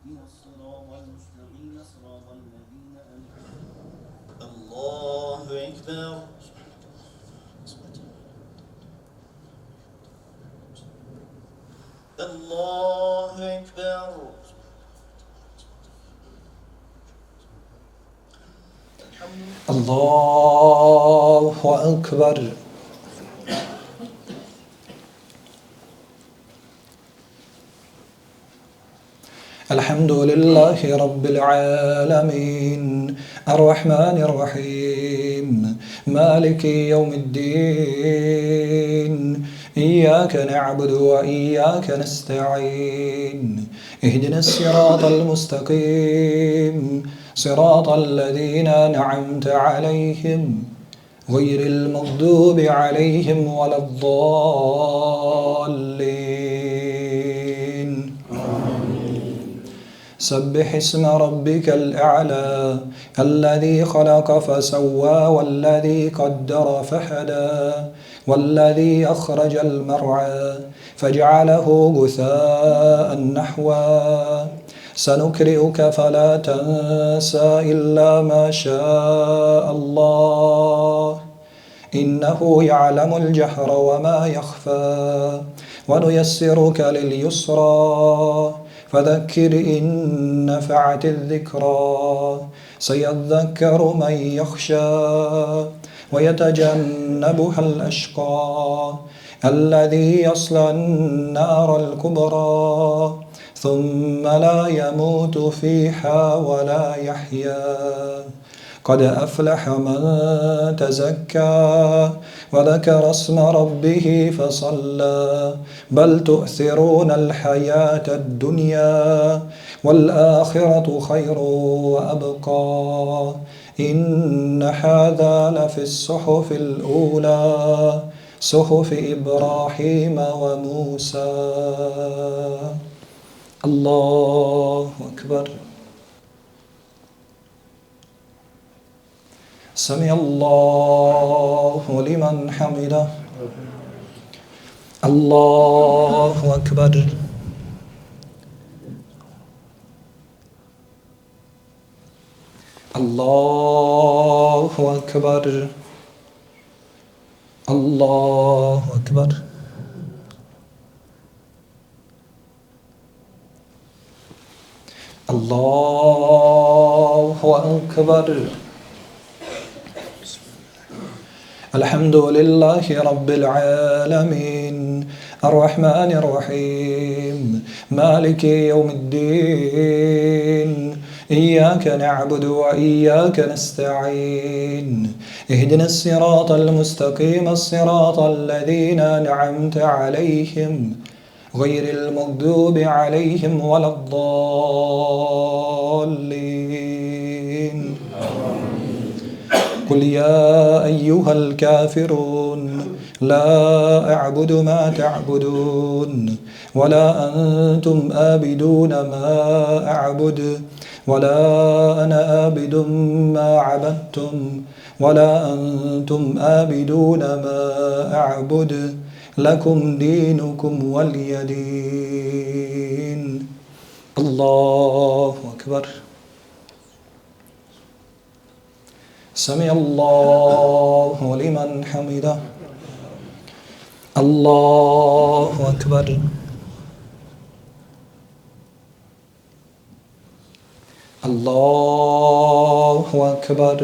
اهدنا الصراط المستقيم صراط الذين أنعمت الله أكبر. الله أكبر. الله أكبر. الحمد لله رب العالمين الرحمن الرحيم مالك يوم الدين إياك نعبد وإياك نستعين اهدنا الصراط المستقيم صراط الذين أنعمت عليهم غير المغضوب عليهم ولا الضالين. سبح اسم ربك الأعلى الذي خلق فسوى والذي قدر فهدى والذي أخرج المرعى فجعله غثاء نحوا سنقرئك فلا تنسى إلا ما شاء الله إنه يعلم الجهر وما يخفى ونيسرك لليسرى فذكر إن نفعت الذكرى سيذكر من يخشى ويتجنبها الأشقى الذي يصلى النار الكبرى ثم لا يموت فيها ولا يحيا قد أفلح من تزكى وذكر اسم ربه فصلى بل تؤثرون الحياة الدنيا والآخرة خير وأبقى إن هذا لفي الصحف الأولى صحف إبراهيم وموسى. الله أكبر. سمع الله لمن حمده. الله أكبر. الله أكبر. الله أكبر. الله أكبر. الحمد لله رب العالمين الرحمن الرحيم مالك يوم الدين إياك نعبد وإياك نستعين اهدنا الصراط المستقيم الصراط الذين أنعمت عليهم غير المغضوب عليهم ولا الضالين. قل يا أيها الكافرون لا أعبد ما تعبدون ولا أنتم آبدون ما أعبد ولا أنا آبد ما عبدتم ولا أنتم آبدون ما أعبد لكم دينكم ولي دين. الله أكبر. سمع الله لمن حمده. الله أكبر. الله أكبر.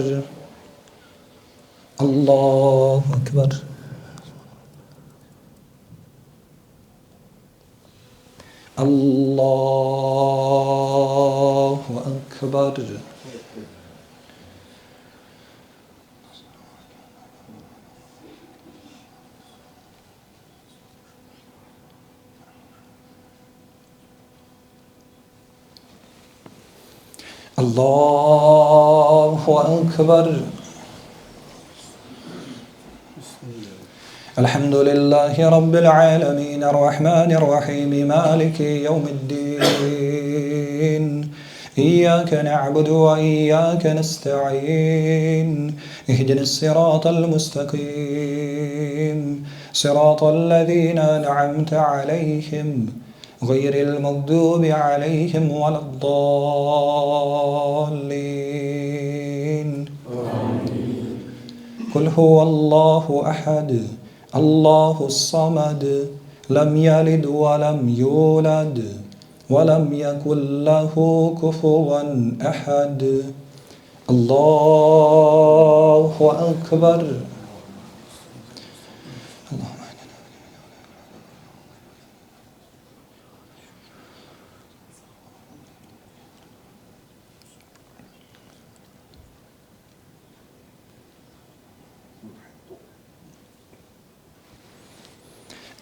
الله أكبر. الله أكبر. الله أكبر. الحمد لله رب العالمين الرحمن الرحيم مالك يوم الدين إياك نعبد وإياك نستعين اهدنا الصراط المستقيم صراط الذين أنعمت عليهم غير المغضوب عليهم ولا الضالين قل هو الله أحد الله الصمد لم يلد ولم يولد ولم يكن له كفوا أحد الله أكبر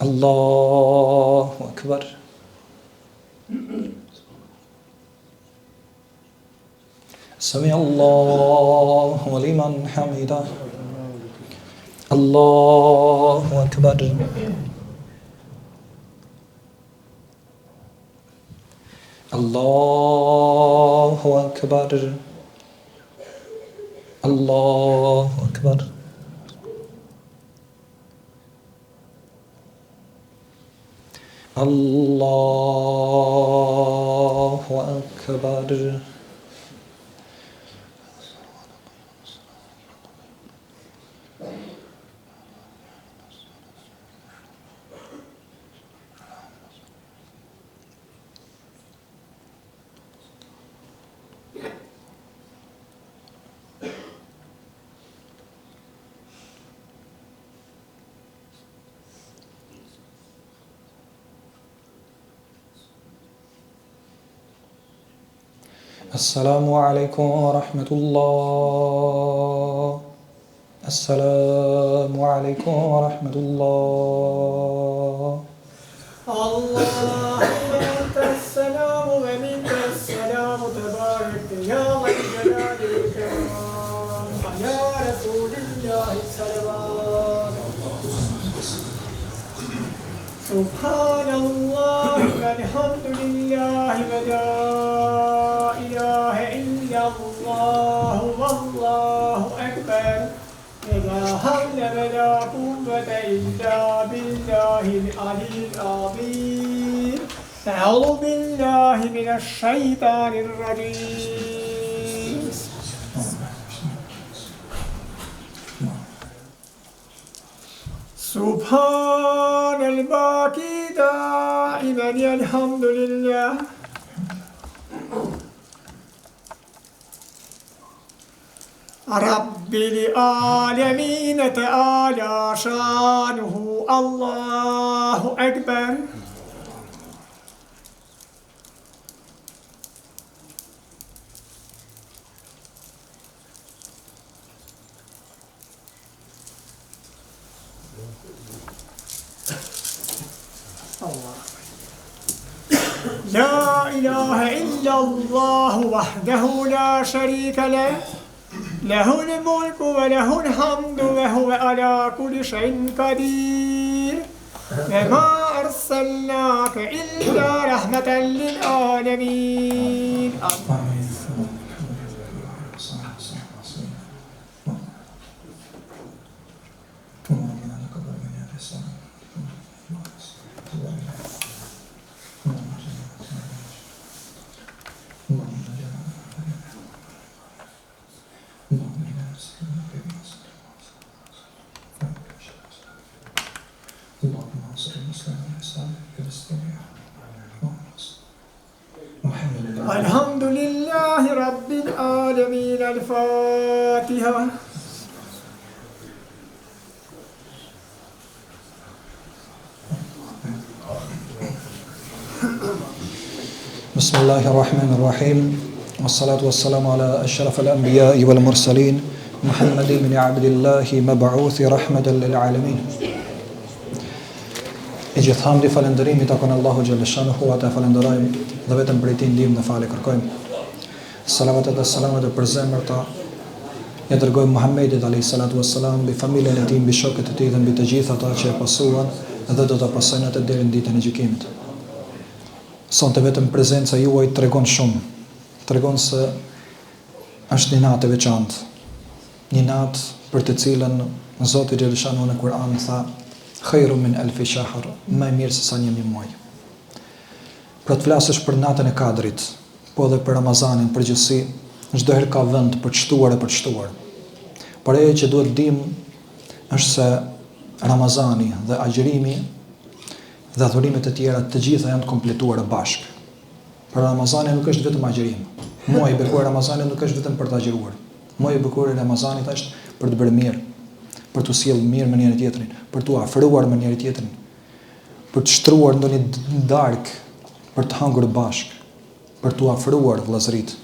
الله أكبر سمع الله لمن حمده الله أكبر الله أكبر الله أكبر الله أكبر السلام عليكم ورحمة الله السلام عليكم ورحمة الله اللهم أنت السلام ومنك السلام تبارك يا ذا الجلال والإكرام يا رسول الله الصلوات سبحان الله والحمد لله ولا إله إلا الله والله أكبر لا حول ولا قوة إلا بالله العلي العظيم أعوذ بالله من الشيطان الرجيم سبحان الباقي دائما الحمد لله رب العالمين تعالى شانه الله أكبر لا إله إلا الله وحده لا شريك له له الملك وله الحمد وهو على كل شيء قدير وما أرسلناك إلا رحمة للعالمين الحمد لله رب العالمين الفاتحة بسم الله الرحمن الرحيم والصلاة والسلام على أشرف الأنبياء والمرسلين محمد بن عبد الله مبعوث رحمة للعالمين I gjithë hamdi falënderimi takon Allahu xhaleshanuhu wa ta falenderojmë dhe vetëm prej tij ndihmë dhe falë kërkojmë. Salavatet dhe selamet e përzemërta ja dërgojmë Muhammedit alayhi salatu wassalam, mbi familjen e tij, mbi shokët e tij dhe mbi të gjithë ata që e pasuan dhe do ta pasojnë atë deri në ditën e gjykimit. Sonte vetëm prezenca juaj tregon shumë. Tregon se është një natë e veçantë. Një natë për të cilën Zoti xhaleshanuhu në Kur'an tha khairu min alfi shahr, më mirë se sa 1000 muaj. Pra të flasësh për natën e Kadrit, po edhe për Ramazanin përgjithësi, çdo herë ka vend për të shtuar e për të shtuar. Por ajo që duhet dim është se Ramazani dhe agjërimi dhe adhurimet e tjera të gjitha janë të kompletuara bashkë. Për Ramazani nuk është vetëm agjërim. Muaji i bekuar Ramazanit nuk është vetëm për të agjëruar. Muaji i bekuar Ramazanit është për të bërë mirë, për të sjellë mirë me njëri tjetrin, për të afruar me njëri tjetrin, për të shtruar ndonjë darkë, për të hangur bashkë, për të afruar vëllezërit,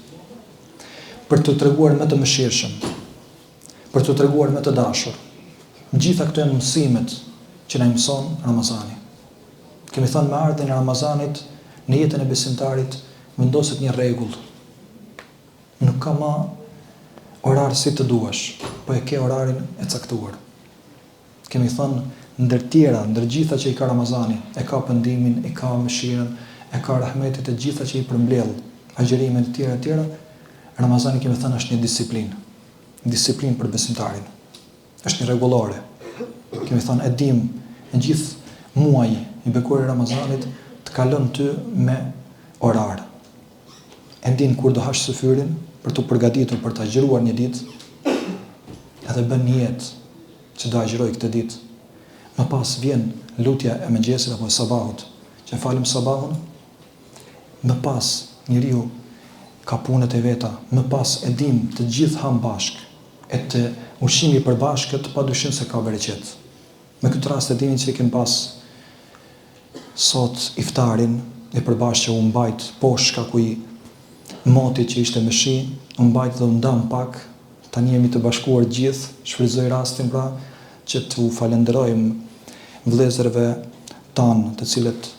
për të treguar më të mëshirshëm, për të treguar më të dashur. Gjitha këto janë mësimet që na mëson Ramazani. Kemi thënë me ardhen e Ramazanit, në jetën e besimtarit vendoset një rregull. Nuk ka më orar si të duash, po e ke orarin e caktuar. Kemi thënë ndër tjera, ndër gjitha që i ka Ramazani, e ka pendimin, e ka mëshirën, e ka rahmetit e gjitha që i përmbledh, agjërimet e tjera, Ramazani kemi thënë është një disiplinë. Disiplinë për besimtarin. Është një rregullore. Kemi thënë e dim në gjithë muaj i bekuar i Ramazanit të kalon ty me orar. E din kur do hash syfyrin për të përgatitur për të agjëruar një ditë, edhe bën një jetë që do agjëroj këtë ditë. Më pas vjen lutja e mëngjesit apo e sabahut, që falim sabahun, më pas njeriu ka punët e veta, më pas e dim të gjithë ham bashkë, e të ushqimi për bashkët, pa dyshim se ka bereqet. Me këtë rast e dini që i kem pas sot iftarin e përbashkë që u mbajt poshtë shkaku i motit që ishte me shi, u mbajt dhe u ndam pak, tani jemi të bashkuar gjithë, shfrytëzoj rastin pra që të u falenderojmë vëllezërve tanë të cilët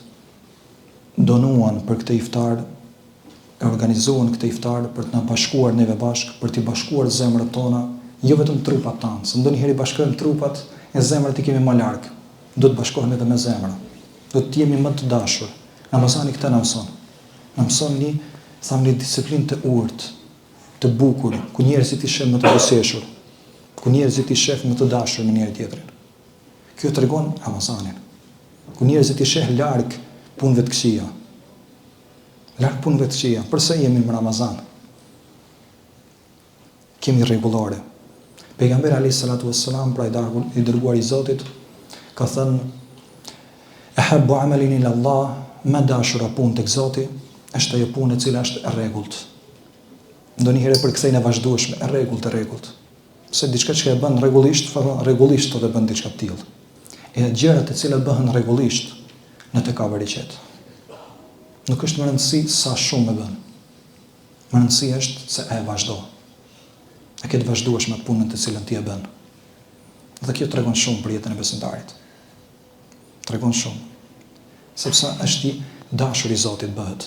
donuan për këtë iftar, e organizuan këtë iftar për të na bashkuar neve bashkë, për të bashkuar zemrat tona, jo vetëm trupat tanë, se ndonjëherë i bashkojmë trupat e zemrat i kemi më larg. Do të bashkohemi edhe me zemra. Do të jemi më të dashur. Ramazani këtë na mëson. Na mëson një disiplinë të urtë, të bukur, ku njerëzit i sheh më të boseshur, ku njerëzit i sheh më të dashur me njëri tjetrin. Kjo tregon Ramazanin. Ku njerëzit i sheh larg punëve të këqija. Larg punëve të këqija. Përse jemi në Ramazan? Kemi rregullore. Pejgamberi alayhis salatu wassalam, pra i dërguar i Zotit, ka thënë: "Ahabbu amalin ila Allah", më dashura punë tek Zoti është ajo punë e cila është e rregullt. Ndonjëherë përkthejnë e vazhdueshme, e rregullt. Se diçka që e bën rregullisht, do të bën diçka të tillë. E gjërat e cilat bëhen rregullisht në të ka bereqet. Nuk është më rëndësi sa shumë e bën. Më rëndësi është se e vazhdo. E ke të vazhdueshme punën të cilën ti e bën. Dhe kjo tregon shumë për jetën e besimtarit. Tregon shumë. Sepse është i dashur i Zotit bëhet.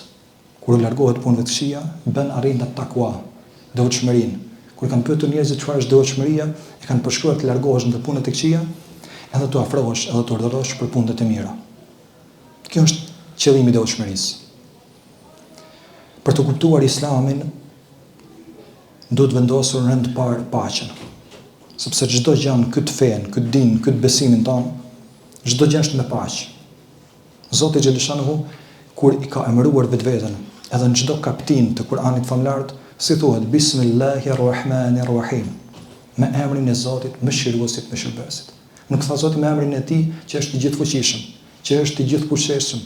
Kur u largohet punëve të këqija, bën arrin të takua, devotshmërinë. Kur kanë pyetur njerëzit çfarë është devotshmëria, e kanë përshkruar të largohesh nga punët e këqija, edhe të afrohesh, edhe të urdhërosh për punët e mira. Kjo është qëllimi i devotshmërisë. Për të kuptuar Islamin, duhet vendosur në rend të parë paqen. Sepse çdo gjë në këtë fen, këtë din, këtë besimin tonë, çdo gjë është me paqe. Zoti xhaleshanuhu kur i ka emëruar vetveten, edhe në çdo kapitull të Kuranit famlar, si thuhet Bismillahirrahmanirrahim, me emrin e Zotit, mëshiruesit, mëshirbësit. Nuk tha Zoti me emrin e Tij që është i gjithfuqishëm, që është i gjithfuqishëm,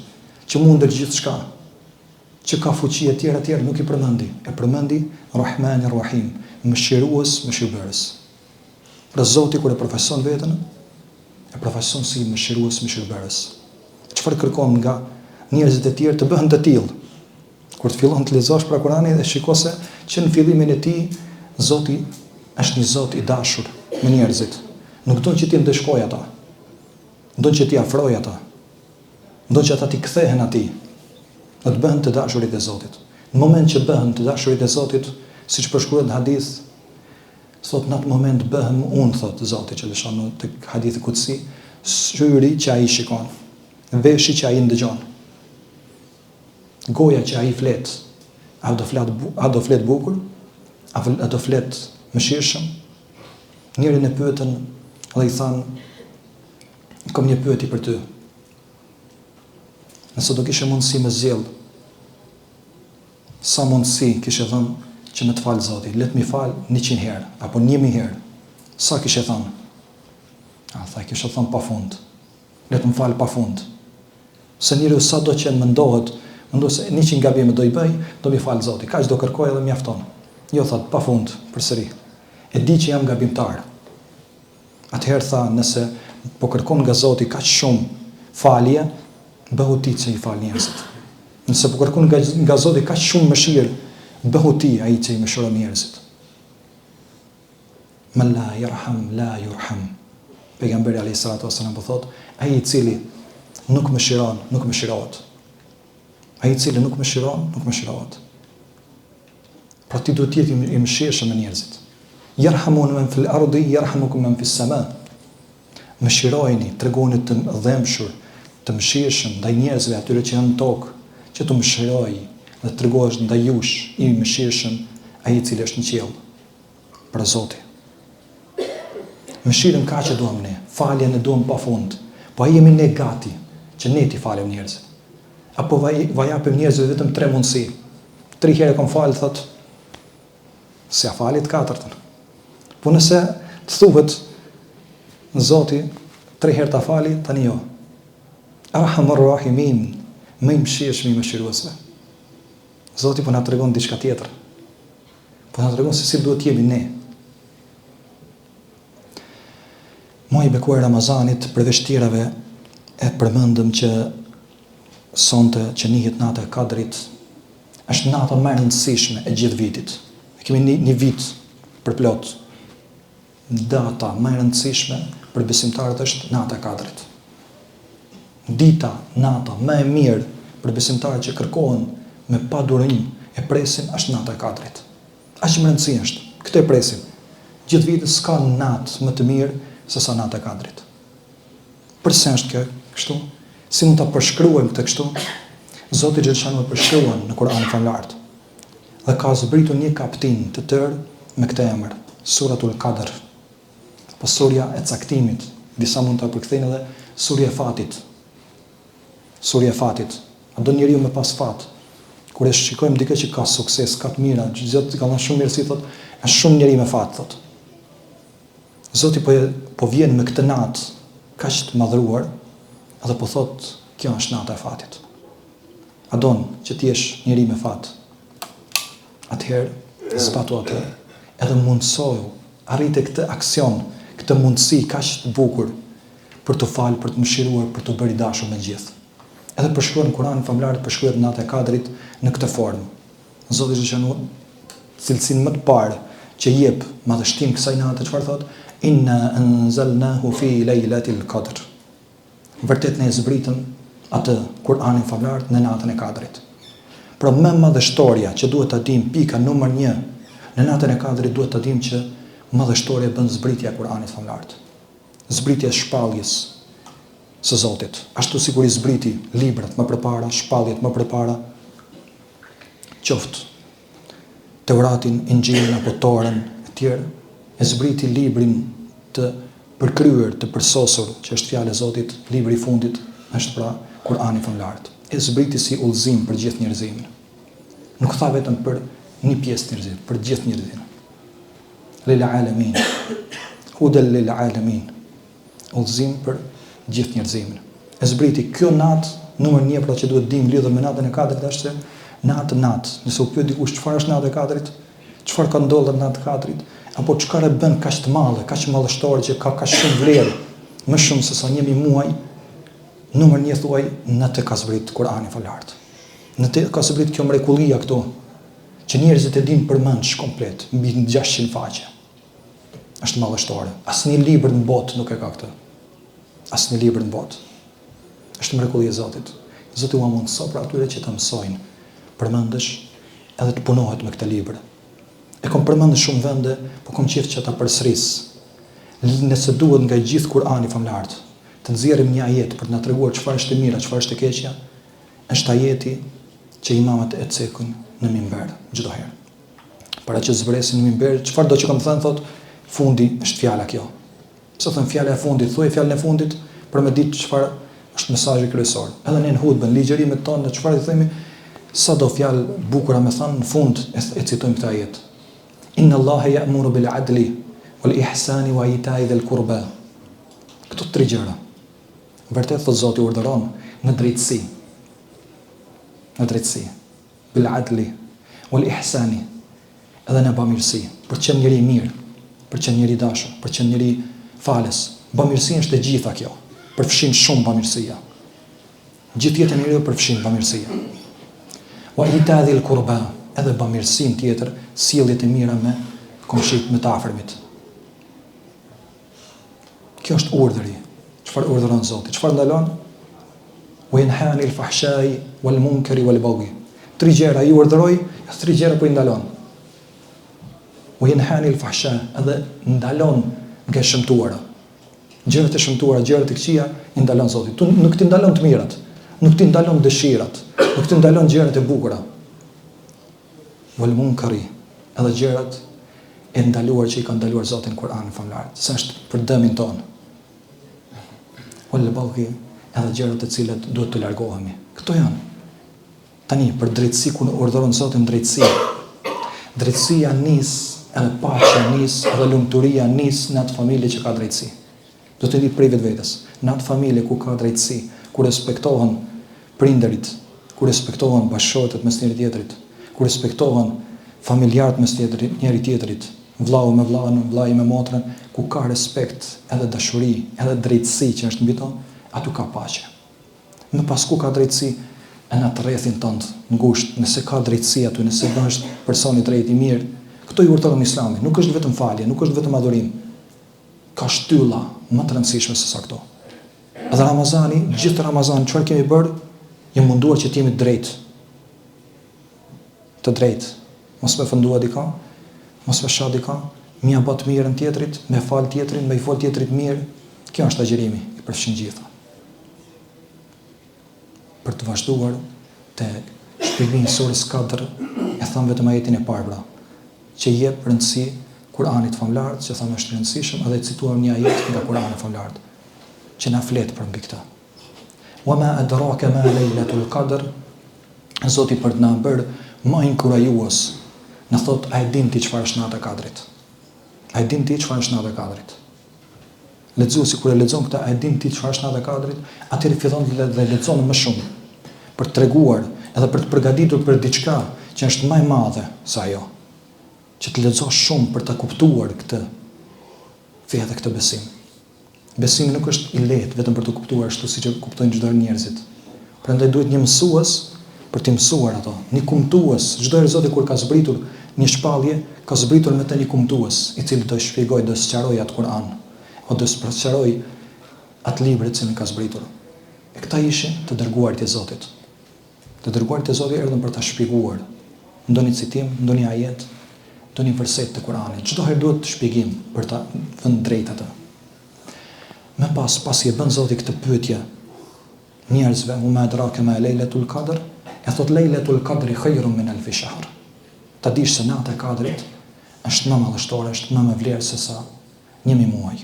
që mund të gjithçka, që ka fuqi e tjera, nuk i përmendi. E përmendi Rahmanirrahim, mëshirues, mëshirbërës. Pra Zoti kur e profeson veten, e profeson si mëshirues, mëshirbërës. Çfarë kërkon nga njerëzit e tjerë të bëhen të tillë? Kur të fillon të lexosh pra Kur'anin dhe shikose që në fillimin e tij Zoti është një Zot i dashur me njerëzit. Nuk don që ti ndeshkoj ata. Don që ti afroj ata. Don që ata ti kthehen atij. Do të bëhen të dashurit e Zotit. Në moment që bëhen të dashurit e Zotit, siç përshkruhet në hadith, thot në atë moment bëhem unë, thot Zoti që lëshon të hadithi kutsi, syri që ai shikon, veshi që ai ndëgjon, goja që ai flet, a do flet bukur, a do flet mëshirshëm. Njërin e pyetën dhe i thanë: "Kam një pyetje për ty. Nëse do kishe mundësi me zgjedh sa mundësi kishe thënë që me të falë Zoti, let mi falë 100 herë, apo 1000 herë. Sa kishe thënë? Tha, kishe thënë pa fund. Let më falë pa fund. Se njëri sa do që mendohet se 100 gabime do i bëj, do mi falë Zoti. Kaq do kërkoj edhe mjafton. Jo, thot, pa fund, përsëri. E di që jam gabimtar. Atëherë tha, nëse po kërkon nga Zoti kaq shumë falje, bëhu ti që i fal njerëzit. Nëse po kërkon nga Zoti kaq shumë mëshirë, bëhu ti ai që i mëshiron njerëzit. Man la yarham la yurham. Pejgamberi alayhis salatu wassalam po thot, ai i cili nuk mëshiron, nuk mëshirohet. Ai i cili nuk mëshiron, nuk mëshirohet. Pra ti duhet të jetë i mëshirshëm me njerëzit. Yarhamun man fil ardi yarhamukum man fis sama. Mëshirojeni, tregoni të dhëmshur, të mëshirshëm ndaj njerëzve atyre që janë në tokë, që të mëshiroj dhe tregohesh ndaj jush i mëshirshëm ai i cili është në qiell. Për Zotin. Mëshirën ka që duam ne, faljen e duam pa fund, po a jemi ne gati që ne t'i falem njerëzit? Apo vajapim njerëzve vetëm 3 mundësi. 3 herë kom falë, thot, se a falit 4-tën. Po nëse të thuhet, Zoti 3 herë ta fali, tani jo. Arhamur rahimin, më i mëshirshëm i mëshiruesve. Zoti po na tregon diçka tjetër. Po na tregon se si duhet jemi ne. Muaji i bekuar Ramazanit, për vështirave e përmendëm që sonte që nihet nata e Kadrit, është nata më e rëndësishme e gjithë vitit. Ne kemi një vit për plot. Data më e rëndësishme për besimtarët është nata e Kadrit. Dita, nata më e mirë për besimtarët që kërkohen me padurim e presin është nata e Kadrit. Aq më rëndësishme është. Këtë e presim. Gjithë vitin s'ka natë më të mirë se sa nata e Kadrit. Përse është kjo kështu? Si mund ta përshkruajmë këtë kështu? Zoti xhaleshanu e përshkruan në Kur'anin famlar. Dhe ka zbritur një kaptin të tërë me këtë emër, Suratul Qadr. Po surja e caktimit, disa mund ta përkthejnë edhe surja e fatit. Surja e fatit. A do njeriu me pas fat? Kur e shikojmë dikë që ka sukses, ka të mira, gjithë ka dhënë shumë mirësi, thot, është shumë njeri me fat, thot. Zoti po vjen me këtë natë kaq të madhruar, edhe po thot, kjo është nata e fatit. A don që ti jesh njeri me fat? Atëherë, zbatu atë, edhe mundsoju, arrite këtë aksion, këtë mundësi kaq të bukur për të falë, për të mëshiruar, për të bërë i dashur me gjithë. Edhe përshkruan në Kur'anin famlar, përshkruhet nata e Kadrit në këtë formë. Zoti xhaleshanu cilësinë më të parë që jep madhështinë kësaj nate, çfarë thot? Inna anzalnahu fi laylatil qadr. Vërtet ne zbritëm atë Kur'anin famlar në natën e Kadrit. Pra më madhështoria që duhet ta dim, pika numër 1 në natën e Kadrit, duhet ta dim që madhështoria bën zbritja e Kur'anit famlar. Zbritja e shpalljes së Zotit. Ashtu sikur i zbriti librat më përpara, shpalljet më përpara, qoftë Teuratin, Injilin apo Torën e tjerë, e zbriti librin të përkryer, të përsosur, që është fjala e Zotit, libri i fundit, është pra Kur'ani famlar. E zbriti si udhëzim për gjithë njerëzimin. Nuk tha vetëm për një pjesë të njerëzimit, për gjithë njerëzimin. Lil alamin. Hudal lil alamin. Udhëzim për gjithë njerëzimin. E zbriti kjo natë numër 1 pra që duhet dim lidhur me natën e Kadrit është se natë. Nëse u pyet dikush çfarë është nata e Kadrit, çfarë ka ndodhur në natën e Kadrit, apo çfarë e bën kaq të madhe, kaq madhështore që ka kaq shumë vlerë, më shumë se sa 1000 muaj, numër 1 thuaj në të ka zbrit Kur'ani famlar. Në të ka zbrit kjo mrekullia këtu, që njerëzit e dinë përmendsh komplet, mbi 600 faqe. Është madhështore. Asnjë libër në botë nuk e ka këtë. Asnjë libër në botë. Është mrekullia e Zotit. Zoti u mundëso për atyre që të mësojnë, përmendesh edhe të punohet me këtë libër. E kom përmendë shumë vende, po kom qejf që ta përsëris. Nëse duhet nga gjithë Kur'ani famlar, të nxjerrim një ajet për të na treguar çfarë është e mira, çfarë është e keqja, është ajeti që imamët e cekun në minber çdo herë. Para që zbresin në minber, çfarë do që kam thënë, thot, fundi është fjala kjo. Pse thon fjala e fundit, thuaj fjalën e fundit për me ditë çfarë është mesazhi kryesor. Edhe ne në hutbën, ligjërimet tonë, në çfarë i themi, Sa do fjalë bukura me thënë, në fund e citojmë këtë ajet. Inna Allahe ya'muru bil adli wal ihsani wa ita'i dhil qurba. Këto 3 gjëra. Vërtet thot Zoti urdhëron në drejtësi. Në drejtësi. Bil adli wal ihsani. Edhe në bamirësi, për të qenë njëri i mirë, për të qenë njëri i dashur, për të qenë njëri falës. Bamirësia është e gjitha kjo. Përfshin shumë bamirësia. Gjithë jetën e njeriu përfshin bamirësia. Wa ita'i dhil qurba, edhe bamirësinë tjetër, sjelljet e mira me komshit, me të afërmit. Kjo është urdhëri. Çfarë urdhëron Zoti? Çfarë ndalon? Wa yanha 'anil fahsha'i wal munkari wal baghi. 3 gjëra i urdhëroi, 3 gjëra po i ndalon. Wa yanha 'anil fahsha', edhe ndalon nga shëmtuara. Gjërat e shëmtuara, gjërat e këqija i ndalon Zoti. Tu nuk ti ndalon të mirat, nuk ti ndalon dëshirat, nuk ti ndalon gjërat e bukura. Wal munkari, edhe gjërat e ndaluar që i ka ndaluar Zoti në Kur'an famlar, se është për dëmin tonë. Wal baghi, edhe gjërat e cilat duhet të largohemi. Këto janë. Tani për drejtësi ku urdhëron Zoti në drejtësi. Drejtësia nis, edhe paqja nis, edhe lumturia nis në atë familje që ka drejtësi. Do të di prej vetvetes, në atë familje ku ka drejtësi, ku respektohen prindërit, ku respektohen bashkëshortet mes njëri tjetrit, ku respektohen familjarët mes njëri tjetrit, vllau me vllain, vllai me motrën, ku ka respekt, edhe dashuri, edhe drejtësi që është mbi to, aty ka paqe. Më pas ku ka drejtësi, në atë rrethin tënd, ngusht, nëse ka drejtësi aty, nëse bëhesh person i drejtë i mirë, këto i urdhëron Islami, nuk është vetëm falje, nuk është vetëm adhurim. Ka shtylla më të rëndësishme se sa këto. Edhe Ramazani, gjithë Ramazani, çfarë kemi bërë? Jemi munduar që të jemi drejt. Të drejt. Mos me fëndua dika, mos me sha dika, mja bë të mirën tjetrit, me fal tjetrin, me i fol tjetrit mirë. Kjo është agjerimi i përfshin gjitha. Për të vazhduar te shpjegimi i surës Kadr, e tham vetëm ajetin e parë, pra, që jep rëndësi Kur'anit famlart, që thamë është rëndësishëm, edhe cituar një ajet nga Kur'ani famlart, që na flet për mbi këtë. Wa ma adraka ma laylatul qadr, Zoti për të na bërë më inkurajues, na thot, a e din ti çfarë është nata e Kadrit? A e din ti çfarë është nata e Kadrit? Lexuesi kur e lexon këtë, a e din ti çfarë është nata e Kadrit? Atëherë fillon dhe lexon më shumë për të treguar edhe për të përgatitur për diçka që është më e madhe se ajo. Që të lexosh shumë për të kuptuar këtë fe dhe këtë besim. Besimi nuk është i lehtë vetëm për të kuptuar ashtu siç e kuptojnë çdo njerëzit. Prandaj duhet një mësues për të mësuar ato, një kumtues. Çdo herë Zoti kur ka zbritur një shpallje, ka zbritur me të një kumtues, i cili do të shpjegojë, do të sqarojë atë Kur'an, ose do të sqarojë atë libër që ka zbritur. E këta ishin të dërguarit e Zotit. Të dërguarit e Zotit erdhën për ta shpjeguar ndonjë citim, ndonjë ajet, ndonjë verset të Kuranit. Çdo herë duhet shpjegim për ta vënë drejt atë. Më pasi e bën Zoti këtë pyetje njerëzve, "Uma adraka ma laylatul qadr", e thot Laylatul Qadri khayrun min alf shahr. Ta dish se nata e Kadrit është më madhështore, është më me vlerë se sa 1000 muaj.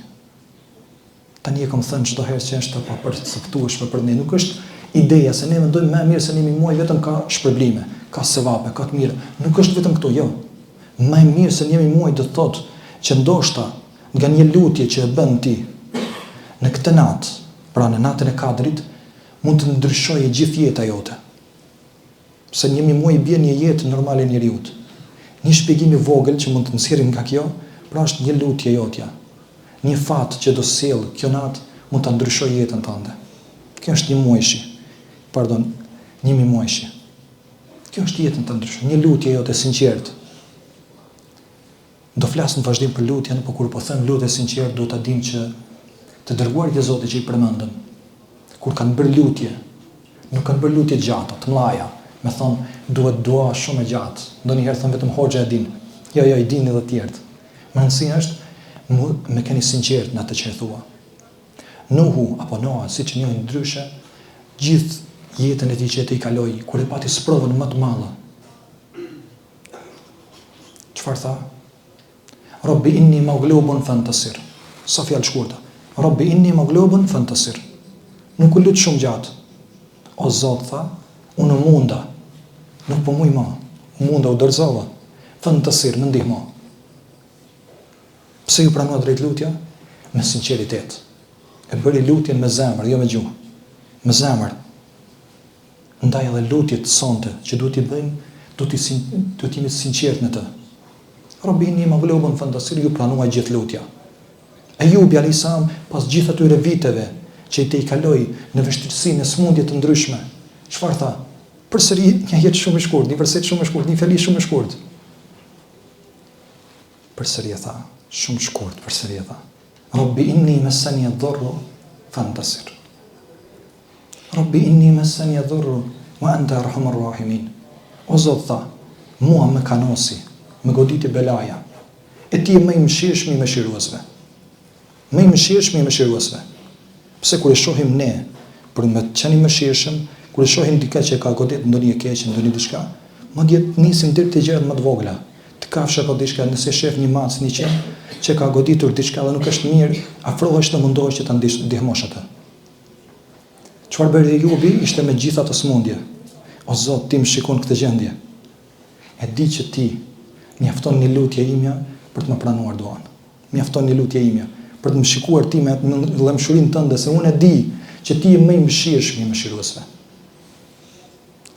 Tani e kam thënë çdo herë që është pa përcaktueshme për ne, nuk është ideja se ne mendojmë më mirë se 1000 muaj vetëm ka shpërblime, ka sevape, ka të mirë. Nuk është vetëm këto, jo. Më e mirë se 1000 muaj do të thotë që ndoshta nga një lutje që e bën ti në këtë natë, pra në natën e Kadrit, mund të ndryshojë gjithë jeta jote. Se 1000 muaj bie një jetë normale e njeriut. Një shpjegim i vogël që mund të nxjerrim nga kjo, pra është një lutje jotja. Një fat që do sjell kjo natë mund ta ndryshojë jetën tënde. Kjo është 1000 muajshi. Kjo është jetën të ndryshojë, një lutje jote sinqert. Do flas në vazhdim për lutjen, por kur po them lutje sinqert, duhet ta dim që të dërguarit e Zotit që i përmendëm, kur kanë bërë lutje, nuk kanë bërë lutje gjata, të mëdha, me thonë duhet dua shumë e gjatë. Ndonjëherë thon vetëm hoxha e din. Jo, i dini edhe të tjerët. Më rëndësishme është me keni sinqert në atë që e thua. Nuhu apo Noa, siç e njohin ndryshe, gjithë jetën e tij që i kaloi, kur e pati sprovën më të madhe. Çfarë tha? Rabbi inni maghlubun fantasir. Sa fjalë shkurta. Rabbi inni maghlubun fantasir. Nuk u lut shumë gjatë. O Zot tha, unë munda, Nuk po muj ma, munda u dërzova, thënë të sirë, më ndihmo. Pse ju pranua drejt lutja? Me sinceritet. E bëri lutjen me zemër, jo me gjuhë. Me zemër. Ndaj edhe lutjet sonte që duhet t'i bëjmë, duhet t'jemi sinqert në të. Rabbi inni maghlubun fantasir, ju pranua gjithë lutja. Ejubi alisam, pas gjithë atyre viteve që i te i kaloi në vështirësi, në smundje të ndryshme, çfarë tha? Përsëri një jetë shumë e shkurt, një vërset shumë e shkurt, një fjali shumë e shkurt. Përsëri e tha, shumë shkurt, përsëri e tha. Rabbi inni mesani ad-darru fantasir. Rabbi inni mesani ad-darru wa anta arhamur rahimin. O Zot tha, mua më kanosi, më goditi belaja, e ti më i mëshirshëm i mëshiruesve. Më i mëshirshëm i mëshiruesve. Pse kur e shohim ne, për me të qenë i mëshirshëm, kur e shohim dikë që ka godit ndonjë e keq, ndonjë diçka, madje nisim deri te gjërat më të vogla. Të kafshë apo diçka, nëse shef një mac, një qen që ka goditur diçka dhe nuk është mirë, afrohesh të mundohesh që ta ndihmosh atë. Çfarë bëri Ejubi? Ishte me gjitha të smundje. O Zot, ti më shikon këtë gjendje. E di që ti mjafton një lutje imja për të më pranuar duan. Mjafton një lutje imja për të më shikuar ti me vëllëmshurinë tënde, se unë e di që ti je më i mëshirshëm i mëshiruesve.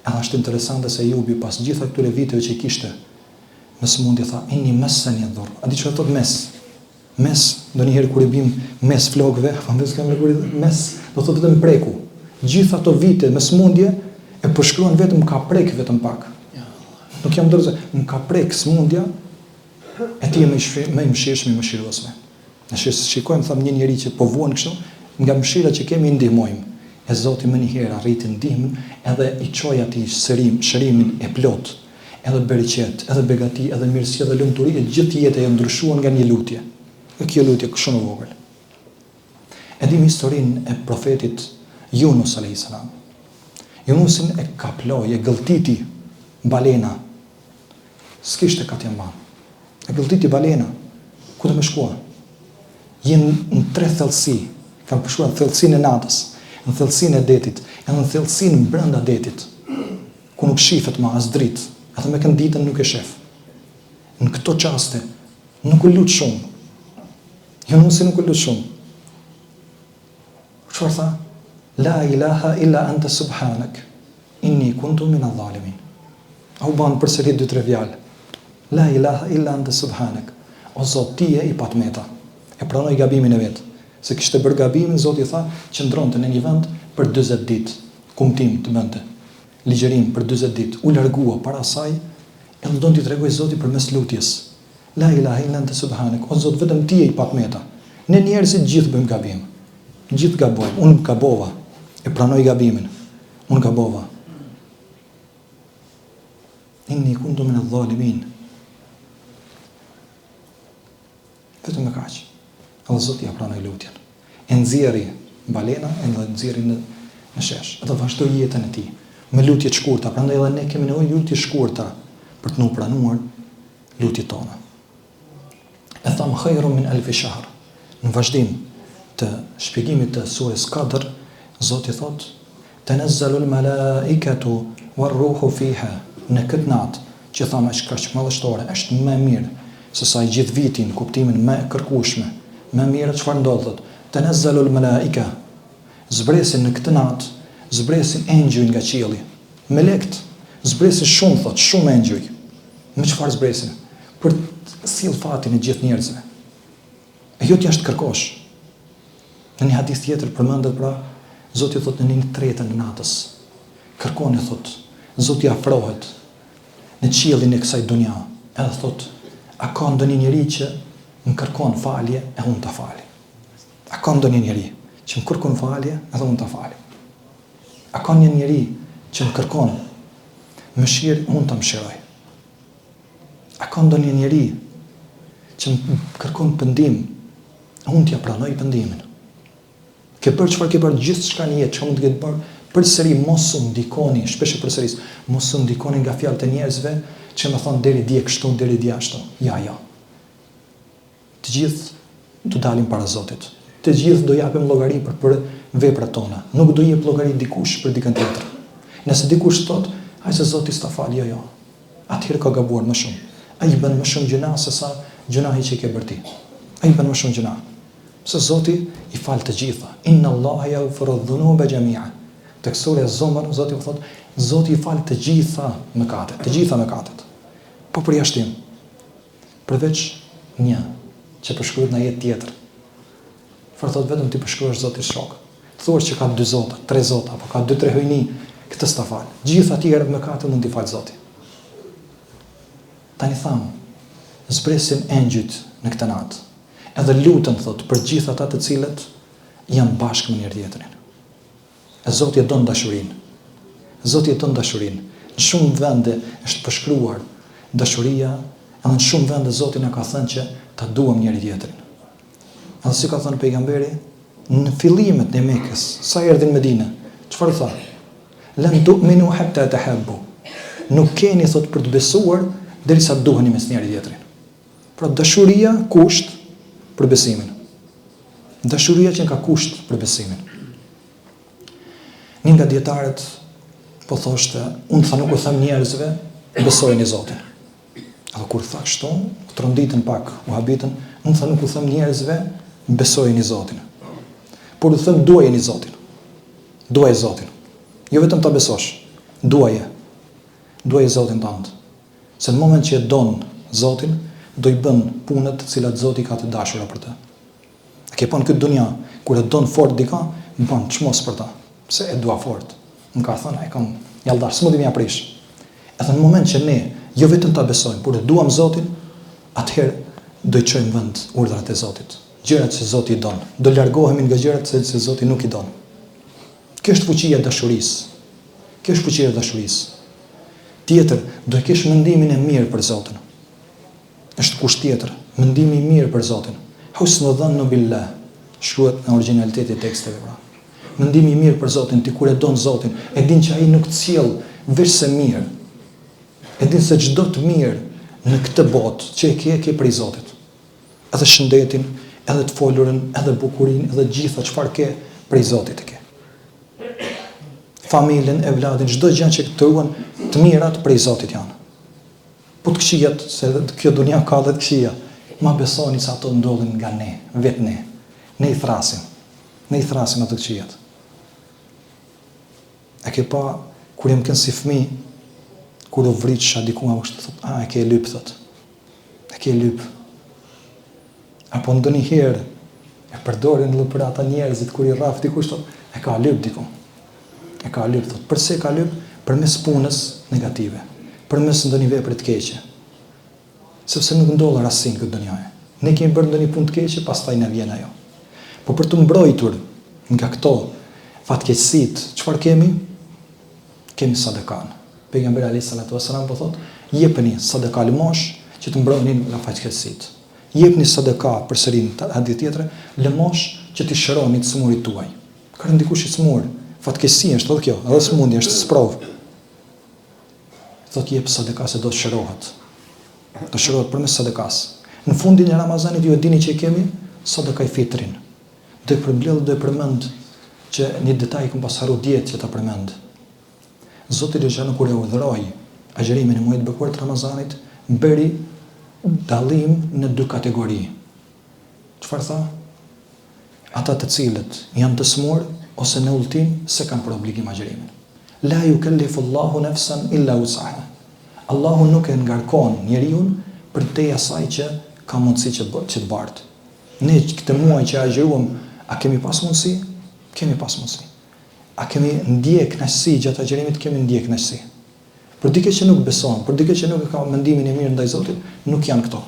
Është interesante se Ejubi pas gjitha këtyre viteve që i kishte në smundje tha, inni mesani ad-darr. A di çfarë thot mes? Mes, ndonjëherë kur i bim mes flokëve, mes, do thotë vetëm preku. Gjitha ato vite me smundje e përshkruan vetëm ka prek vetëm pak. Nuk jam dorëse, më ka prek smundja e ti më i mëshirshëm i mëshiruesve. Ne shikojmë tham një njerëz që po vuan kështu, nga mëshira që kemi ndihmojmë. E Zoti më një herë arriti ndihmën edhe i çoi atij shërimin e plot, edhe bereqet, edhe begati, edhe mirësi, edhe lumturi, e gjithë jeta e ndryshuan nga një lutje. Dhe kjo lutje shumë e vogël. E dim historinë e profetit Yunus alayhis salam. Yunusin e kaploi, e gëlltiti balena. S'kishte katë mban. E gëlltiti balena. Ku do më shkua? Jenë në tre thellësi. Kam përshkruar thellësinë e natës, në thellësinë e detit, edhe në thellësinë brenda detit, ku nuk shifet më as dritë, edhe me kënditën nuk e shef. Në këto qaste nuk u lut shumë. Yunusi nuk u lut shumë. Çfarë tha? La ilaha illa anta subhanak, inni kuntu min adh-dhalimin. Au ban përsëri 2-3 fjalë. La ilaha illa anta subhanak. O Zot, ti je i patmeta. E pranoi gabimin e vet. Se kishte bërë gabimin, Zoti tha, qëndronte në një vend për 40 ditë, kumtim të bënte. Ligjërim për 40 ditë, u largua para saj, e don t'i tregoj Zoti përmes lutjes. La ilaha illa anta subhanak. O Zot, vetëm ti je i patmeta. Ne njerëzit gjithë bëjmë gabim. Gjithë gabojmë. Unë gabova. E pranoj gabimin. Unë gabova. Inni kuntu min adh-dhalimin. Vetëm e kaq. Edhe Zoti ja pranoi lutjen. E nxjerri balena, e nxjerri në shesh. Edhe vazhdoi jetën e tij me lutje të shkurta. Prandaj edhe ne kemi nevojë lutje të shkurta për të na pranuar lutjet tona. E tham khairun min alf shahr. Në vazhdim të shpjegimit të surës Qadr, Zoti thot: "Tanazzalul malaikatu war-ruhu fiha." Në këtë natë, që thamë është kaq madhështore, është më mirë se sa i gjithë vitin, kuptimin më e kërkueshme. Më mirë çfarë ndodhet? Tanazzalul malaika. Zbresin në këtë natë, zbresin engjëj nga qielli. Melekt zbresin shumë, thot, shumë engjëj. Me çfarë zbresin? Për të sill fatin e gjithë njerëzve. E jo t'jashtë kërkosh. Në një hadith tjetër përmendet pra, Zoti thot në 1/3 të natës. Kërkoni, thot, Zoti afrohet në qiellin e kësaj dunja. Edhe thot, a ka ndonjë njeri që më kërkon falje e unë ta fali? A ka ndonjë njeri që më kërkon falje edhe unë ta fali? A ka një njeri që më kërkon mëshirë, unë ta mëshiroj? A ka ndonjë njeri që më kërkon pendim, unë t'ja pranoj pendimin? Ke bërë çfarë ke bërë gjithë shka një jetë, që mund të ketë bërë, përsëri mos u ndikoni, shpesh e përsëris, mos u ndikoni nga fjalët e njerëzve që më thonë deri dje kështu, deri dje ashtu. Ja. Të gjithë do dalim para Zotit. Të gjithë do japim llogari për veprat tona. Nuk do jep llogari dikush për dikën tjetër. Nëse dikush thot, Ai se Zoti s'ta fal, jo. Atëherë ka gabuar më shumë. Ai bën më shumë gjuna se sa gjunahi që ke bërë ti. Ai bën më shumë gjuna. Se Zoti i fal të gjitha. Inna Allaha yaghfiru dhunuba jami'a. Tek sura Zumar Zoti u thot, Zoti i fal të gjitha mëkatet, të gjitha mëkatet. Po për jashtim. Përveç një që përshkruhet në jetë tjetër. Fort thot vetëm ti përshkruash Zotit shok. Thuash që ka 2 zota, 3 zota, apo ka 2-3 hyjni, këtë s'ta fal. Gjithë tjerë mëkatet mund t'i fal Zoti. Tani tham, zbresin engjëjt në këtë natë. Edhe lutën thot për gjithë ata të cilët janë bashkë me njëri tjetrin. E Zoti e don dashurinë. Zoti e don dashurinë. Në shumë vende është përshkruar dashuria, edhe në shumë vende Zoti na ka thënë që ta duam njëri tjetrin. Edhe si ka thënë pejgamberi, në fillimet e Mekës, sa erdhi në Medinë, çfarë tha? Lan tu'minu hatta tahabbu. Nuk keni thot për të besuar derisa të duheni mes njëri tjetrin. Pra dashuria kusht për besimin. Dashuria që ka kusht për besimin. Një nga dietarët po thoshte, unë tha nuk u them njerëzve, besojeni Zotin. Edhe kur tha kështu, tronditën pak uhabitën, unë tha nuk u them njerëzve, besojeni Zotin. Por u them duajeni Zotin. Duaj Zotin. Jo vetëm ta besosh, duaje. Duaje Zotin tënd. Se në moment që e don Zotin, do i bën punët të cilat Zoti ka të dashura për të. E ke pa në këtë dunja, kur e don fort dika, bën çmos për ta. Pse e dua fort? Më ka thënë, ai kam jalldar, s'mund të më aprish. Edhe në moment që ne jo vetëm ta besojmë, por e duam Zotin, atëherë do i çojmë vend urdhrat e Zotit. Gjërat që Zoti i don. Do largohemi nga gjërat që Zoti nuk i don. Kjo është fuqia e dashurisë. Kjo është fuqia e dashurisë. Tjetër, do e kesh mendimin e mirë për Zotin. Është kusht tjetër, mendimi i mirë për Zotin. Husnu dhannu billah, shkruhet në origjinaliteti i teksteve pra. Mendimi i mirë për Zotin, ti kur e don Zotin, e din që ai nuk të sjell veç se mirë. E din se çdo të mirë në këtë botë që e ke prej Zotit. Edhe shëndetin, edhe të folurën, edhe bukurinë, edhe gjitha çfarë ke prej Zotit e ke. Familjen, evladin, çdo gjë që të ruan të mirat prej Zotit janë. Po të këqijat, se kjo dunja ka dhe të këqija, ma besoni se ato ndodhin nga ne, vetë ne. Ne i thrasim. Ne i thrasim ato këqijat. E ke pa, kur jem kënë si fëmi, kur u vrit shadikua, më kështë thot, e ke lyp, thot. E ke lyp. Apo ndonjë herë, e përdorin edhe për ata njerëzit, kur i rraf dikush, thot, e ka lyp diku. E ka lyp, thot. Përse ka lyp? Përmes punës negative. Përmes ndonjë vepre të keqe. Sepse nuk ndodh rastësi këtë dunjaje. Ne kemi bërë ndonjë punë të keqe, pastaj na vjen ajo. Po për të mbrojtur nga këto fatkeqësitë, çfarë kemi? Kemi sadekan. Pejgamberi alayhis salatu wassalam po thotë, jepni sadaka lëmosh që të mbrojeni nga fatkeqësitë. Jepni sadaka përsëri në hadith tjetër, lëmosh që të shëroni të smurit tuaj. Ka ndikush i smur, fatkeqësia është edhe kjo, edhe smundja është sprov. Thotë jep sadaka se do të shërohet. Do shërohet përmes sadakas. Në fundin e Ramazanit ju e dini që kemi sadaka i fitrin. Do e përmbledh, do e përmend që një detaj kam pas harru dietë që ta përmend. Zoti Gjallë kur e urdhëroi agjërimin e muajit bekuar të Ramazanit, bëri dallim në 2 kategori. Çfarë tha? Ata të cilët janë të smur ose në udhtim se kanë për obligim agjërimin. La yukallifu Allahu nafsan illa wus'aha. Allahu nuk e ngarkon njeriu për te asaj që ka mundësi që të bartë. Ne këtë muaj që agjëruam, a kemi pas mundësi? Kemi pas mundësi. A kemi ndjek kënaqësi gjatë agjërimit? Kemi ndjek kënaqësi. Por dike që nuk beson, por dike që nuk ka mendimin e mirë ndaj Zotit, nuk janë këto.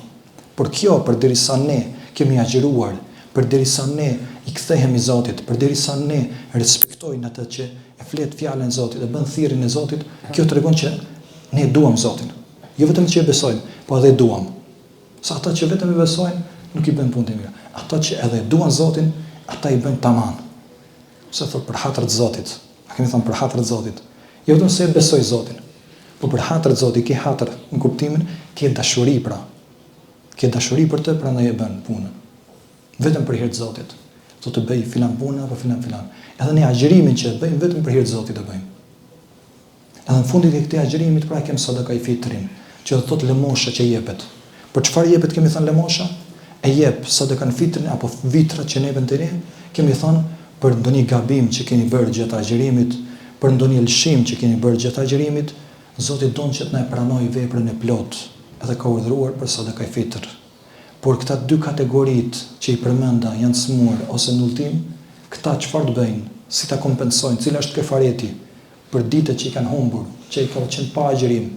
Por kjo përderisa ne kemi agjëruar, përderisa ne i kthehemi Zotit, përderisa ne respektojmë atë që e flet fjalën e Zotit, e bën thirrjen e Zotit, kjo tregon që ne duam Zotin. Jo vetëm që e besojmë, po edhe e duam. Sa ata që vetëm e besojnë, nuk i bën punë të mira. Ata që edhe duan Zotin, ata i bëjnë tamam. Se thot për hatër të Zotit. A kemi thënë për hatër të Zotit. Jo vetëm se e besoj Zotin, po për hatër të Zotit, ke hatër në kuptimin, ke dashuri pra. Ke dashuri për të, prandaj e bën punën. Vetëm për hir të Zotit. Do të bëj filan punë apo filan. Edhe ne agjërimin që e bëjmë vetëm për hir të Zotit e bëjmë. Edhe në fundit e këtij agjërimit pra kem sadaka i fitrin, që do thotë lëmosha që jepet. Për çfarë jepet kemi thënë lëmosha? E jep sadaka në fitrin apo vitrat që neve të rin, kemi thënë për ndonjë gabim që keni bërë gjatë agjërimit, për ndonjë lëshim që keni bërë gjatë agjërimit, Zoti don që të na pranojë veprën e plot, edhe ka urdhëruar për sadaka i fitr. Por këta dy kategoritë që i përmenda janë smur ose në ultim, këta çfarë të bëjnë? Si ta kompensojnë? Cila është kefareti për ditët që i kanë humbur, që i kanë qenë pa agjërim?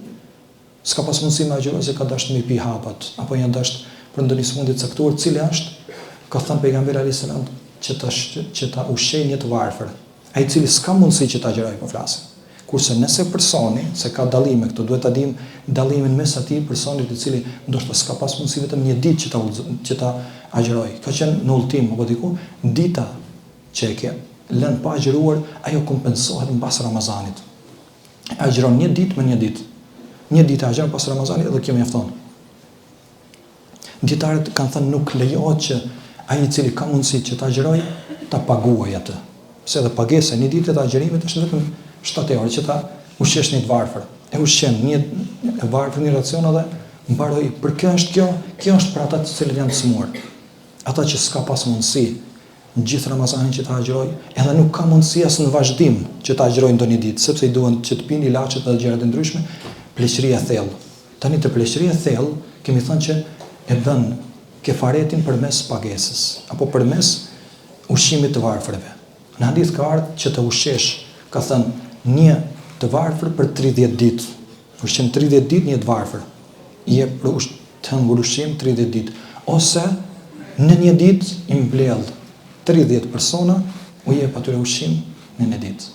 S'ka pas mundësi me agjëroj se ka dashur me pi hapat, apo janë dashur për ndonjë smundje të caktuar, cila është, ka thënë pejgamberi alayhis salam, që ta ushqejë një të varfër, ai i cili s'ka mundësi që ta agjëroj, po flasim. Kurse nëse personi, se ka dallime këtu, duhet ta dim dallimin mes atij personit i cili ndoshta s'ka pas mundësi vetëm një ditë që ta agjëroj. Ka qenë në ultim apo diku, dita që e ke lënë pa agjëruar, ajo kompensohet mbas Ramazanit. Agjëron një ditë me një ditë. Një ditë agjëron pas Ramazanit dhe kjo mjafton. Dietarët kanë thënë nuk lejohet që ai i cili ka mundësi që ta agjëroj, ta paguajë atë. Se edhe pagesa një ditë të agjërimit është vetëm 7 euro që ta ushqesh një të varfër. E ushqen një e varfër një racion edhe mbaroi. Për kjo është për ata të cilët janë të smur. Ata që s'ka pas mundësi në gjithë Ramazanin që ta agjëroj, edhe nuk ka mundësi as në vazhdim që ta agjëroj ndonjë ditë, sepse i duan që të pinë ilaçet dhe gjërat e ndryshme, pleqëria thellë. Tani të pleqëria thellë kemi thënë që e bën kefaretin përmes pagesës apo përmes ushqimit të varfërve. Në hadith ka ardhur që të ushqesh, ka thënë, një të varfër për 30 ditë. Ushqim 30 ditë një të varfër. Jep për të hëngur ushqim 30 ditë. Ose në një ditë i mbledh 30 persona, u jep atyre ushqim në një ditë.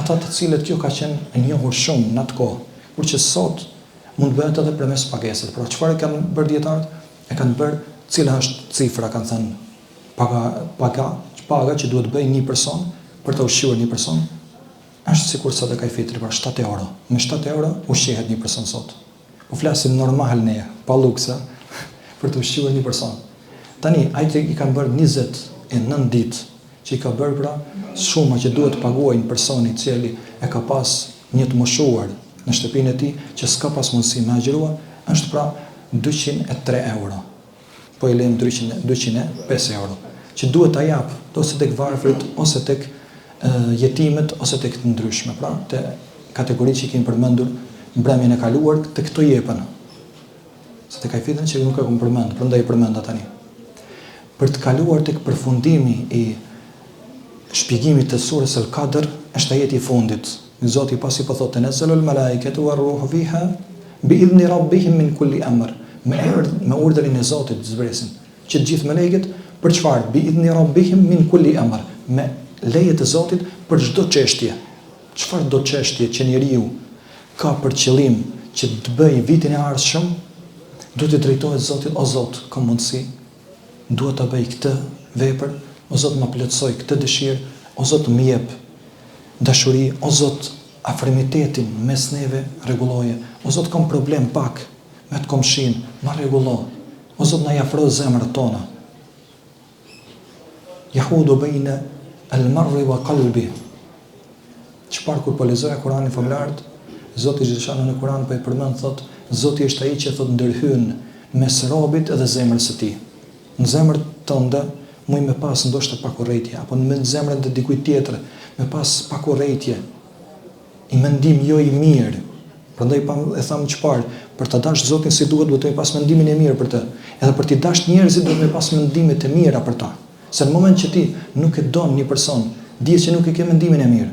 Ata të cilët kjo ka qenë e njohur shumë në atë kohë, por që sot mund bëhet edhe përmes pagesës. Por çfarë kanë bërë dietarët? E kanë bërë cila është cifra, kanë thënë paga që duhet bëjë një person për të ushqyer një person. Është sikur sadaka i fitrit për 7 euro. Me 7 euro ushqehet një person sot. Po flasim normal ne, pa luksa, për të ushqyer një person. Tani ai që i kanë bërë 29 ditë, që i ka bërë pra shuma që duhet të paguajnë personi i cili e ka pas një të moshuar në shtëpinë e tij që s'ka pas mundësi me agjëruar, është pra 203 euro. Po i lejmë 205 euro, që duhet ta jap ose tek varfrit, ose tek jetimet, ose tek të ndryshme, pra te kategoritë që kemi përmendur në bremjen e kaluar, tek këto jepen. Se tek ai fitën që nuk e kam përmend, prandaj e përmenda tani. Për të kaluar tek përfundimi i shpjegimit të surës Al-Qadr, është ajeti i fundit. Zoti pasi po thotë nazzalul malaikatu war-ruhu fiha bi'idhni rabbihim min kulli amr. Me urdhrin e Zotit zbresin që të gjithë melekët për çfarë? Bi'idhni rabbihim min kulli amr. Me leje të Zotit për çdo çështje. Çfarë do çështje që njeriu ka për qëllim që të bëjë vitin e ardhshëm, duhet të drejtohet Zotit, o Zot, kam mundësi, duhet ta bëj këtë vepër, o Zot më plotësoj këtë dëshirë, o Zot më jep dashuri, o Zot afrimitetin mes neve rregulloje, o Zot kam problem pak me të komshin, ma rregullo, o Zot na afro zemrat tona. Yahudu baina al-mar'i wa qalbi. Çfarë kur po lexoja Kur'anin famlarët, Zoti xhaleshanu në Kur'an po e përmend thotë, Zoti është ai që thotë ndërhyn mes robit dhe zemrës së tij. Në zemrën tënde muj me pas ndoshta pak urrëtie, apo në zemrën të dikujt tjetër me pas pak urrëtie. I mendim jo i mirë. Prandaj e tham çfarë, për ta dashur Zotin si duhet të pas mendimin e mirë për të. Edhe për t'i dashur njerëzit duhet të pas mendimet e mira për ta. Se në moment që ti nuk e don një person, dihet që nuk e ke mendimin e mirë.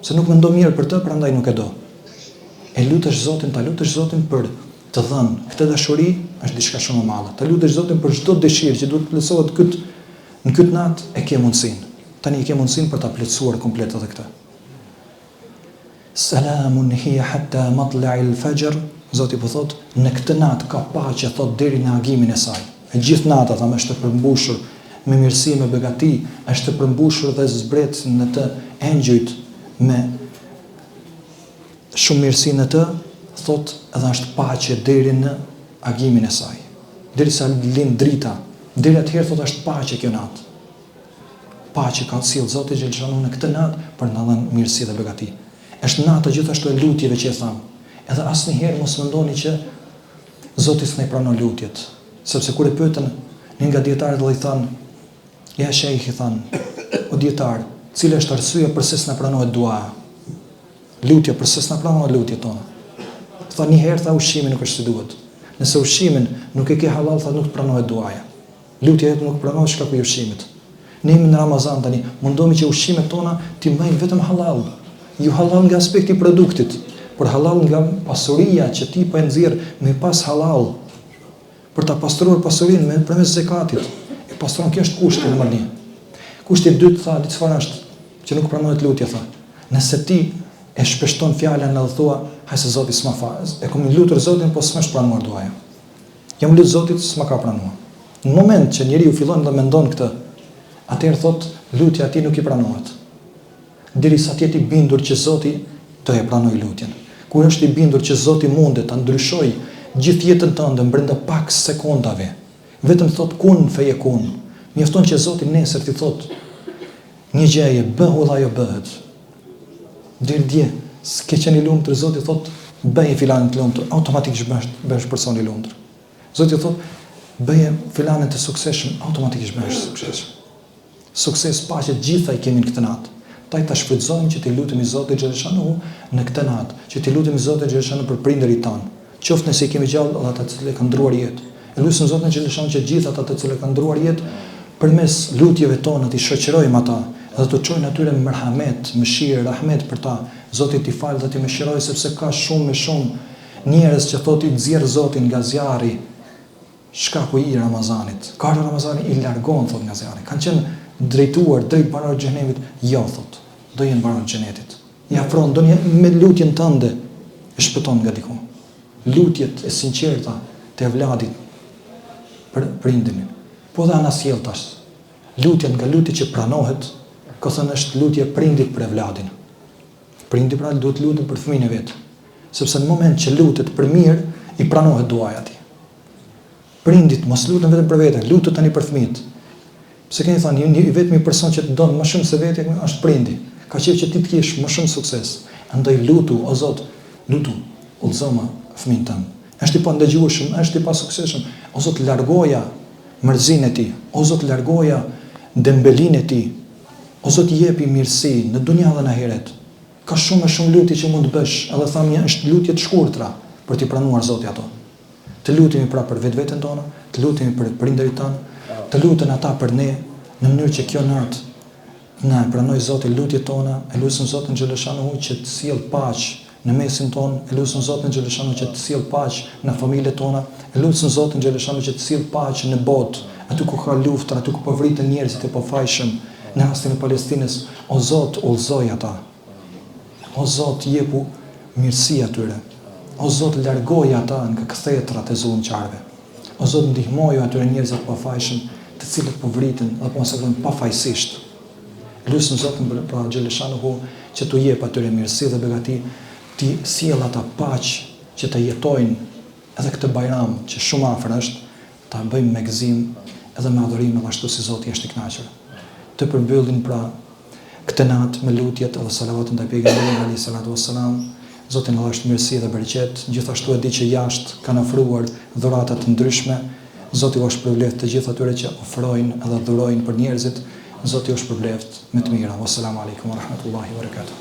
Se nuk mendon mirë për të, prandaj nuk e do. E lutesh Zotin, ta lutesh Zotin për të dhënë këtë dashuri, është diçka shumë e madhe. Ta lutesh Zotin për çdo dëshirë që duhet të plotësohet në këtë natë, e ke mundsinë. Tani e ke mundsinë për ta plotësuar komplet edhe këtë. Salamun hiya hatta matla'il fajr. Zoti po thot, në këtë natë ka paqe thot deri në agimin e saj. E gjithë nata thamë është e përmbushur me mirësi, me begati, është e përmbushur dhe zbret në të engjëjt me shumë mirësi në të, thot edhe është paqe deri në agimin e saj. Derisa lind drita, deri atëherë thot është paqe kjo natë. Paqe ka sjell Zoti xhaleshanu në këtë natë për na dhënë mirësi dhe begati. Është natë gjithashtu e lutjeve që e thamë. Edhe asnjëherë mos mendoni që Zoti s'ne pranon lutjet, sepse kur e pyetën një nga dietarët dhe i thanë, ja shejh i thanë, o dietar, cila është arsyeja pse s'na pranohet duaja? Lutja pse s'na pranohet lutjet tona? Tha një herë tha ushqimi nuk është si duhet. Nëse ushqimin nuk e ke halal, tha nuk pranohet duaja. Lutja jote nuk pranohet shkak të ushqimit. Ne jemi në Ramazan tani, mundohemi që ushqimet tona ti bëjnë vetëm halal. Jo halal nga aspekti i produktit, por halal nga pasuria që ti po e nxjerr me pas halal. Për ta pastruar pasurinë me përmes zakatit. E pastron, kjo është kushti nr. 1. Kushti i dytë tha, çfarë është që nuk pranohet lutja tha. Nëse ti e shpeshton fjalën dhe thua, hajse Zoti s'ma fal. E kam lutur Zotin, po s'më është pranuar duaja. Jam lutur Zotit, s'ma ka pranuar. Në moment që njeriu fillon dhe mendon këtë, atëherë thot, lutja e tij nuk i pranohet. Derisa ti je i bindur që Zoti do e pranoj lutjen. Kur është i bindur që Zoti mundet ta ndryshoj gjithë jetën tënde brenda pak sekondave, vetëm thot kun feyekun. Mjafton që Zoti nesër ti thot një gjëje bëhu dhe ajo bëhet. Deri dje, s'ke qenë i lumtur, Zoti thot bëje filanin të lumtur, automatikisht bëhesh person i lumtur. Zoti thot bëje filanin të suksesshëm, automatikisht bëhesh suksesshëm. Sukses, paqe, gjitha i kemi në këtë natë. Taj ta shfrytëzojmë që t'i lutemi Zotit xhaleshanu në këtë natë, që t'i lutemi Zotit xhaleshanu për prindërit tanë. Qoftë nëse i kemi gjallë dhe ata të cilët kanë ndruar jetë. E lutem Zotin xhaleshanu që gjithë ata të cilët kanë ndruar jetë përmes lutjeve tona t'i shoqërojmë ata dhe të çojmë atyre me merhamet, mëshirë, rahmet për ta. Zoti t'i falë dhe t'i mëshirojë sepse ka shumë njerëz që thotë i nxjerr Zotin nga zjarri shkaku i Ramazanit. Ka Ramazani i largon thot nga zjarri. Kanë qenë drejtuar drejt banorëve të xhenemit, jo thot, do jenë banorë të xhenetit. I afron do me lutjen tënde e shpëton nga diku. Lutjet e sinqerta të evladit për prindin. Po dhe ana sjelltash. Lutja nga lutja që pranohet, ka thënë është lutje prindit për evladin. Prindi pra duhet lutet për fëmijën e vet. Sepse në moment që lutet për mirë, i pranohet duaja atij. Prindit mos luten vetëm për veten, lutet tani për fëmijët. Pse keni thënë një vetëm person që të don më shumë se vetë është prindi. Ka qejf që ti të kesh më shumë sukses. Andaj lutu, o Zot, lutu, udhëzoma fëmin tënd. Është i pa ndëgjueshëm, është i pa suksesshëm. O Zot, largoja mërzinë e tij. O Zot, largoja dembelinë e tij. O Zot, jepi mirësi në dunja dhe në ahiret. Ka shumë lutje që mund të bësh, edhe thamë është lutje të shkurtra për t'i pranuar Zoti ato. Të lutemi pra për vetveten tonë, të lutemi për prindërit tanë, të lutën ata për ne, në mënyrë që kjo natë na e pranoj Zoti lutjet tona, e lutem Zotin xhaleshanu që të sjell paqë në mesin tonë, e lutem Zotin xhaleshanu që të sjell paqë në familjet tona, e lutem Zotin xhaleshanu që të sjell paqë në botë, aty ku ka luftë, aty ku po vriten njerëzit e pafajshëm, në rastin e Palestinës. O Zot, udhëzoj ata. O Zot, jepu mirësi atyre. O Zot, largoj ata nga kthetrat e zullumçarëve. O Zot, ndihmoj atyre njerëzit të pafajshëm, të cilët po vriten dhe po masakrojnë pafajësisht. Lutem Zotin pra xhaleshanu që t'u jep atyre mirësi dhe begati, ti sjell ata paqë që të jetojnë edhe këtë bajram që shumë afër është, ta bëjmë me gëzim edhe me adhurim edhe ashtu si Zoti është i kënaqur. Të përmbyllin pra këtë natë me lutjet edhe salavatën ndaj pejgamberit alayhi salatu wassalam. Zoti na dhashë mirësi dhe bereqet. Gjithashtu e di që jashtë kanë ofruar dhurata të ndryshme. Zoti u shpërbleft të gjithë atyre që ofrojnë edhe dhurojnë për njerëzit. Zoti u shpërbleft me të mira. Wassalamu alaikum wa rahmatullahi wa barakatuh.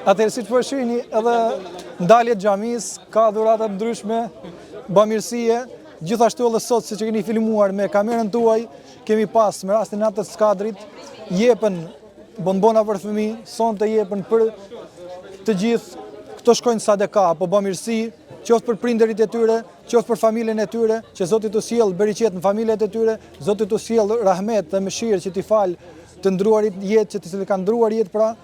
Atëherë, si të përshini, edhe ndaljet xhamis, ka dhurata ndryshme, bamirësie, gjithashtu edhe sot, siç e keni filmuar me kamerën tuaj, kemi pas me rastin natës Skadrit, jepen bonbona për fëmijë, sonte jepen për të gjithë, këto shkojnë sadaka apo bamirësi, qoftë për prindërit e tyre, qoftë për familjen e tyre, që Zoti t'u sjell bereqet në familjet e tyre, Zoti t'u sjell rahmet dhe mëshirë që t'i fal të ndruarit jetë, që t'i kanë ndruar jetë pra.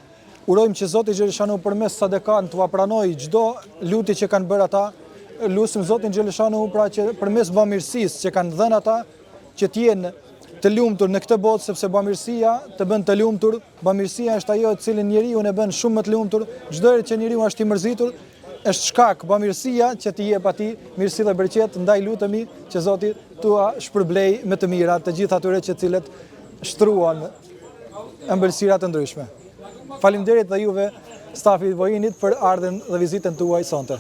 Urojmë që Zoti Xheleshanu përmes sadekan t'u pranojë çdo lutje që kanë bërë ata. Lutim Zotin Xheleshanu pra që përmes bamirësisë që kanë dhënë ata, që të jenë të lumtur në këtë botë, sepse bamirësia të bën të lumtur. Bamirësia është ajo e cilën njeriu e bën shumë më të lumtur. Çdo herë që njeriu është i mërzitur, është shkak bamirësia që t'i jep atij mirësi dhe bereqet. Ndaj lutemi që Zoti t'ua shpërblej me të mira të gjithë atyre që cilët shtruan ëmbëlsira të ndryshme. Faleminderit dhe juve, stafi i Vojinit, për ardhen dhe vizitën tuaj sonte.